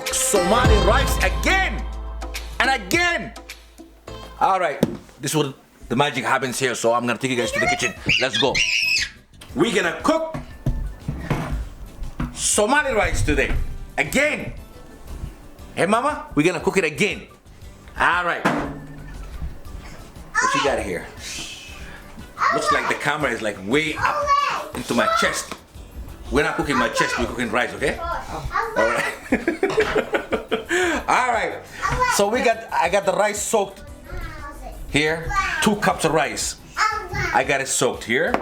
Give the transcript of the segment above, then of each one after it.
cook Somali rice again and again. All right, this is what the magic happens here. So I'm gonna take you guys to the kitchen. Let's go. We're gonna cook Somali rice today again. Hey, Mama, we're gonna cook it again. All right. What you got here? Looks like the camera is like way up into my chest. We're not cooking my chest, we're cooking rice, okay? All right. All right. So I got the rice soaked here. 2 cups of rice. I got it soaked here.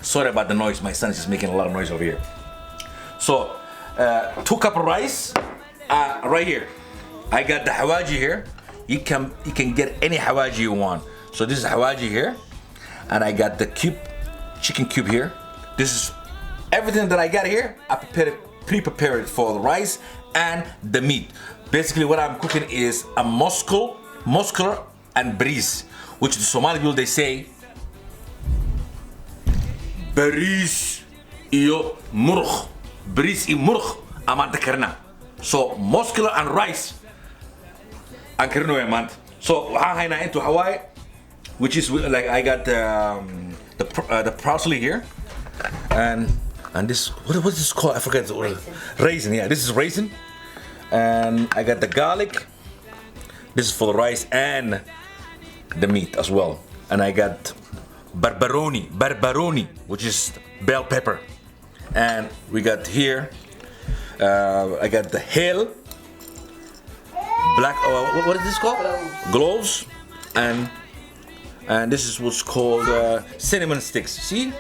Sorry about the noise. My son is just making a lot of noise over here. So 2 cups of rice right here. I got the hawaji here. You can get any hawaji you want. So this is hawaji here, and I got the chicken cube here. This is everything that I got here. I pre-prepared it for the rice and the meat. Basically, what I'm cooking is a muscular, and Baariis, which the Somali people they say Baariis Iyo Moskolo. Baariis Iyo Moskolo amanta karna. So muscular and rice. And karno amant. So waxaan haynaa into Hawaii, which is like I got the parsley here, and this what is this called? I forget. Raisin. Yeah, this is raisin, and I got the garlic. This is for the rice and the meat as well. And I got barbaroni, which is bell pepper, and we got here. I got the hell. Black, what is this called? Cloves, and this is what's called cinnamon sticks. See,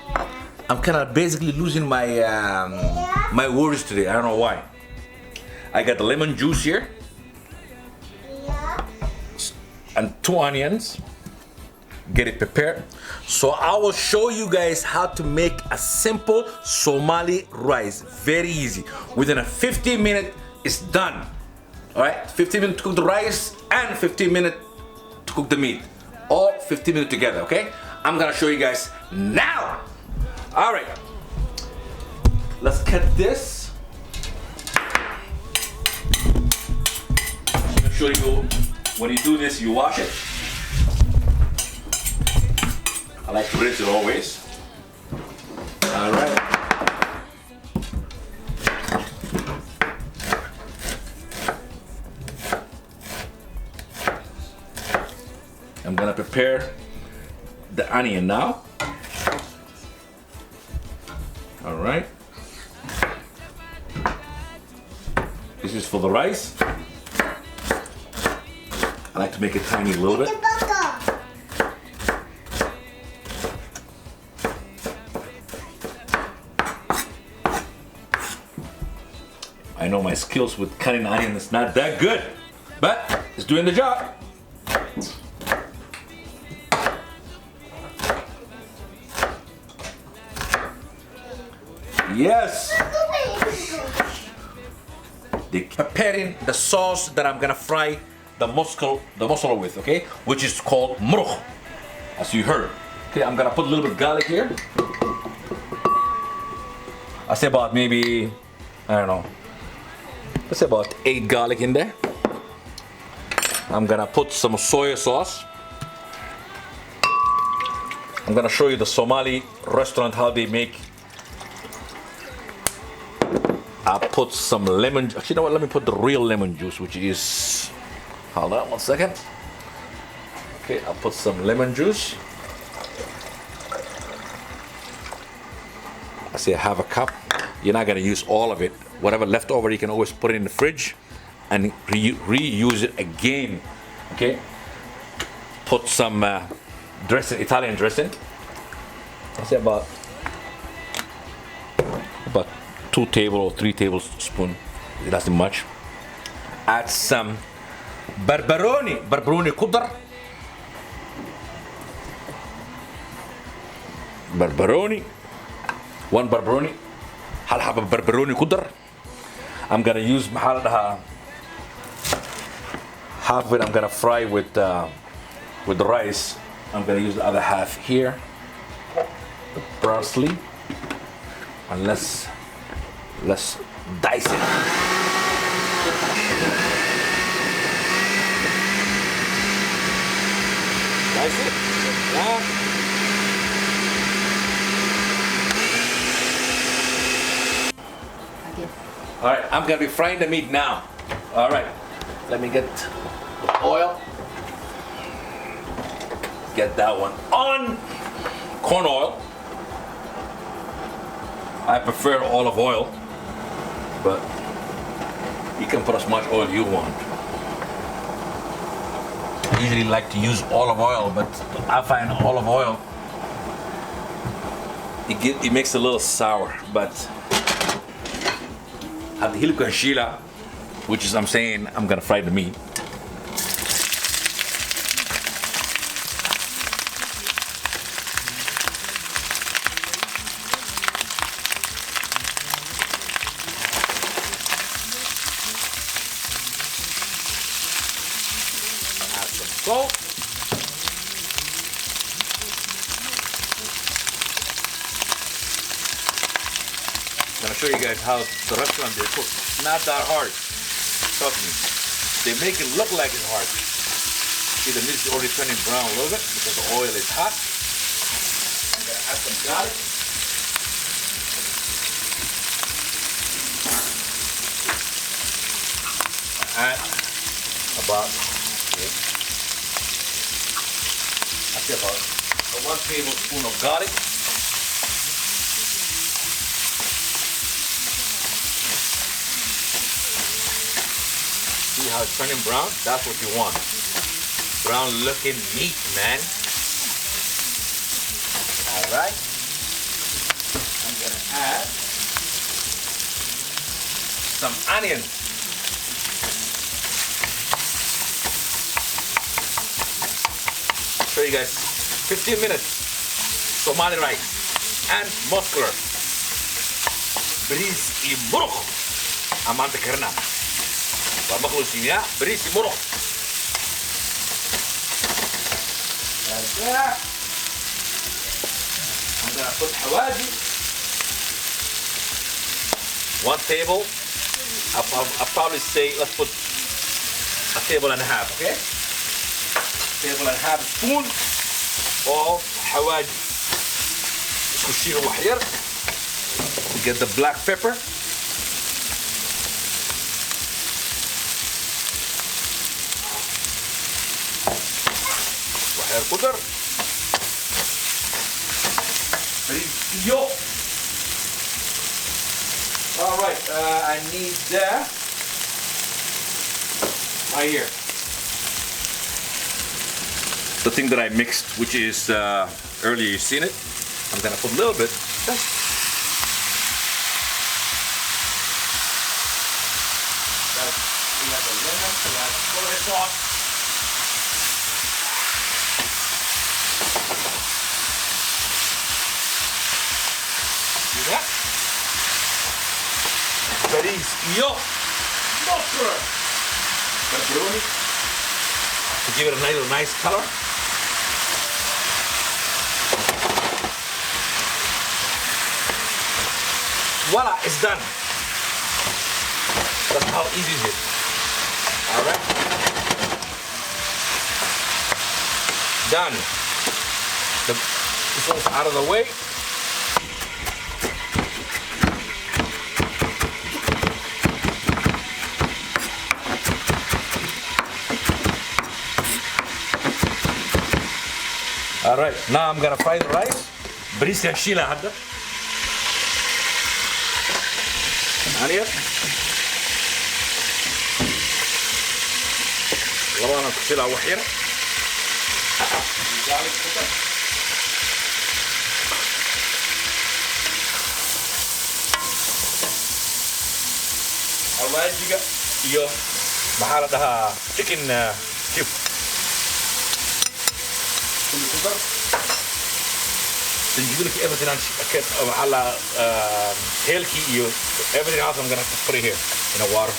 I'm kind of basically losing my my words today. I don't know why. I got the lemon juice here, and 2 onions. Get it prepared. So I will show you guys how to make a simple Somali rice. Very easy. Within a 15 minutes, it's done. All right, 15 minutes to cook the rice and 15 minutes to cook the meat. All 15 minutes together, okay? I'm gonna show you guys now. All right, let's cut this. Make sure when you do this, you wash it. I like to rinse it always. All right. I'm gonna prepare the onion now. All right. This is for the rice. I like to make it tiny a little bit. I know my skills with cutting onion is not that good, but it's doing the job. Yes. They're preparing the sauce that I'm gonna fry the muscular with, okay? Which is called muruk, as you heard. Okay, I'm gonna put a little bit of garlic here. I say about maybe, I don't know, let's say about 8 garlic in there. I'm gonna put some soy sauce. I'm gonna show you the Somali restaurant how they make. I'll put some lemon. Actually, you know what? Let me put the real lemon juice, which is. Hold on 1 second. Okay, I'll put some lemon juice. I say 1/2 cup. You're not gonna use all of it. Whatever left over, you can always put it in the fridge and reuse it again. Okay. Put some dressing, Italian dressing. I say about 2 table or 3 tablespoons. It doesn't much. Add some barbaroni kudar. Barbaroni. 1 barbaroni. Hal haba barbaroni kudar. I'm gonna use half of it. I'm gonna fry with the rice. I'm gonna use the other half here. The parsley, and let's dice it. That's it. Yeah. All right, I'm gonna be frying the meat now. All right, let me get the oil. Get that one on. Corn oil. I prefer olive oil, but you can put as much oil you want. I usually like to use olive oil, but I find olive oil, it makes it a little sour, but at the hilib shila, which is I'm saying I'm gonna fry the meat. Add some salt. I'm gonna show you guys how the restaurant they cook. It's not that hard. Trust me. They make it look like it's hard. See, the meat is already turning brown a little bit because the oil is hot. I'm gonna add some garlic. Add about, actually about 1 tablespoon of garlic. See how it's turning brown? That's what you want. Brown looking meat, man. All right. I'm gonna add some onions. Show you guys 15 minutes Somali rice and muscular. Baariis iyo Moskolo. Amanta karna. ومخلوصين Baariis iyo Moskolo. Like that. I'm gonna put hawaji. 1 table. I'll probably say let's put a table and a half, okay? Table and a half spoon of hawaji. Kushiro wahir. To get the black pepper. Wahir kudar. Baariis iyo. All right, I need that right here. The thing that I mixed, which is earlier you've seen it. I'm gonna put a little bit. We have the lemon, we have soy sauce. See that? Baariis iyo Moskolo. Pepperoni to give it a nice color. Voila, it's done. That's how easy it is. All right. Done. This one's out of the way. All right, now I'm gonna fry the rice. Baariis iyo shila hadda. Onion. لبنا كسيلها وحيرة. الله يجيك iyo maxaa la dhahaa chicken cube. Sinjibilka everything on maxaa la heelkii iyo everything else I'm gonna put it here in the water.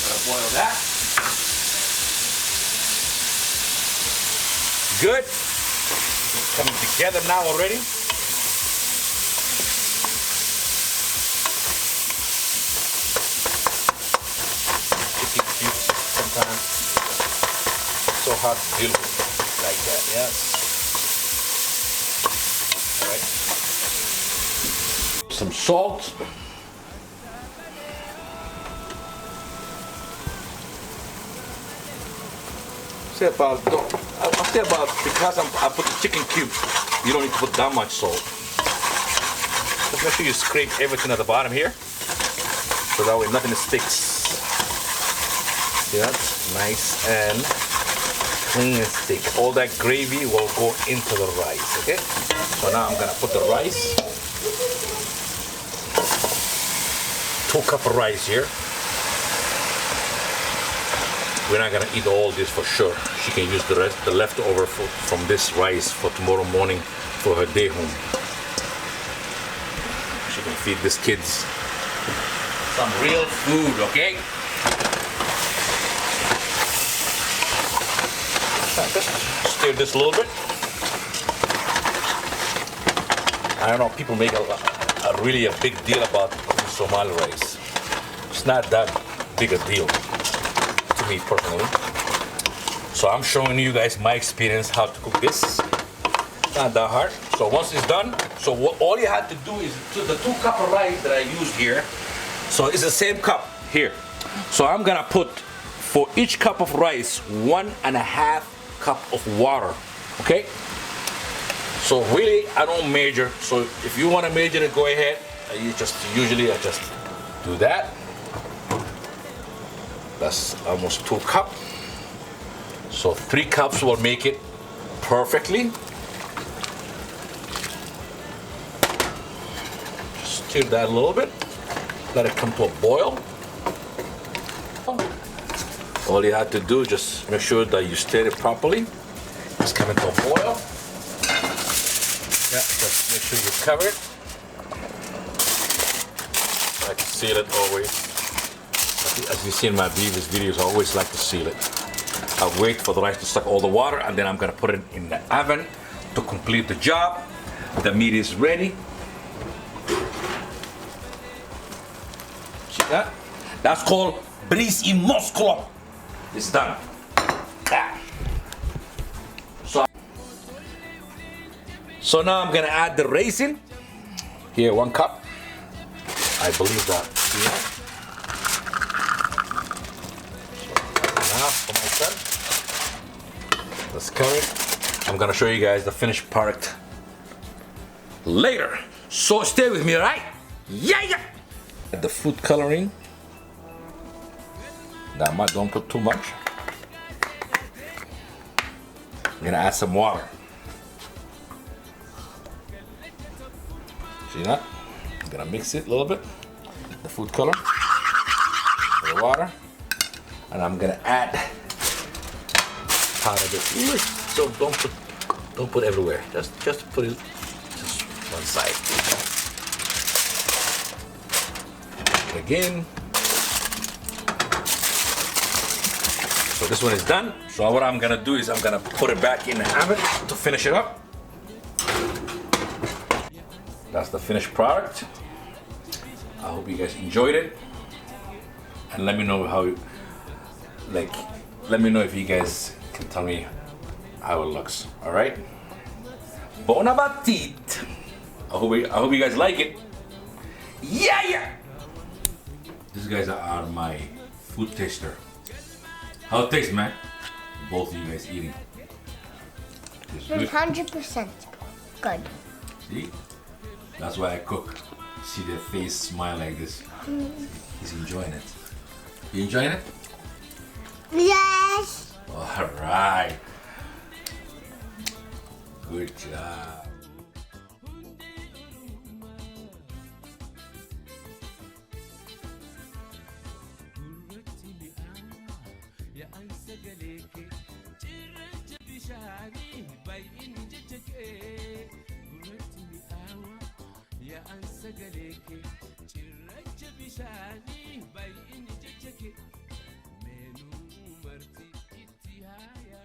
Gonna boil that. Good. It's coming together now already. hot real good. Like that, yeah. All right. Some salt. Say about, I'll say about, because I put the chicken cubes, you don't need to put that much salt. Just make sure you scrape everything at the bottom here, so that way nothing sticks. See that? Nice and clean and stick. All that gravy will go into the rice, okay? So now I'm gonna put the rice. 2 cups of rice here. We're not gonna eat all this for sure. She can use the rest, the leftover from this rice for tomorrow morning for her day home. She can feed these kids some real food, okay? Just stir this a little bit. I don't know, people make a really big deal about Somali rice. It's not that big a deal to me personally. So I'm showing you guys my experience how to cook this. It's not that hard. So once it's done, so all you have to do is the 2 cups of rice that I used here. So it's the same cup here. So I'm gonna put for each cup of rice 1.5 cups of water. Okay? So really I don't measure. So if you want to measure it, go ahead. Usually I just do that. That's almost 2 cups. So 3 cups will make it perfectly. Stir that a little bit. Let it come to a boil. All you have to do is just make sure that you stir it properly. It's coming to a boil. Yeah, just make sure you cover it. I like to seal it always. As you see in my previous videos, I always like to seal it. I'll wait for the rice to suck all the water, and then I'm gonna put it in the oven to complete the job. The meat is ready. See that? That's called Baariis Iyo Moskolo. It's done. So now I'm gonna add the raisin. Here, 1 cup. I believe that. Yeah. Enough for my son. Let's cover it. I'm gonna show you guys the finished product later. So stay with me, alright? Yeah. Add the food coloring. Don't put too much. I'm gonna add some water. See that? I'm gonna mix it a little bit. The food color, the water, and I'm gonna add part of it. So don't put everywhere. Just put it just one side. Again. So this one is done. So what I'm gonna do is I'm gonna put it back in the oven to finish it up. That's the finished product. I hope you guys enjoyed it, and let me know let me know if you guys can tell me how it looks. All right. Bon appetit. I hope you guys like it. Yeah. These guys are my food taster. How it tastes, man? Both of you guys eating. 100% good. See? That's why I cook. See their face smile like this. He's enjoying it. You enjoying it? Yes. All right. Good job. Ya ansa galeke cirracha bishani bai in jajjake menu marti ittihaya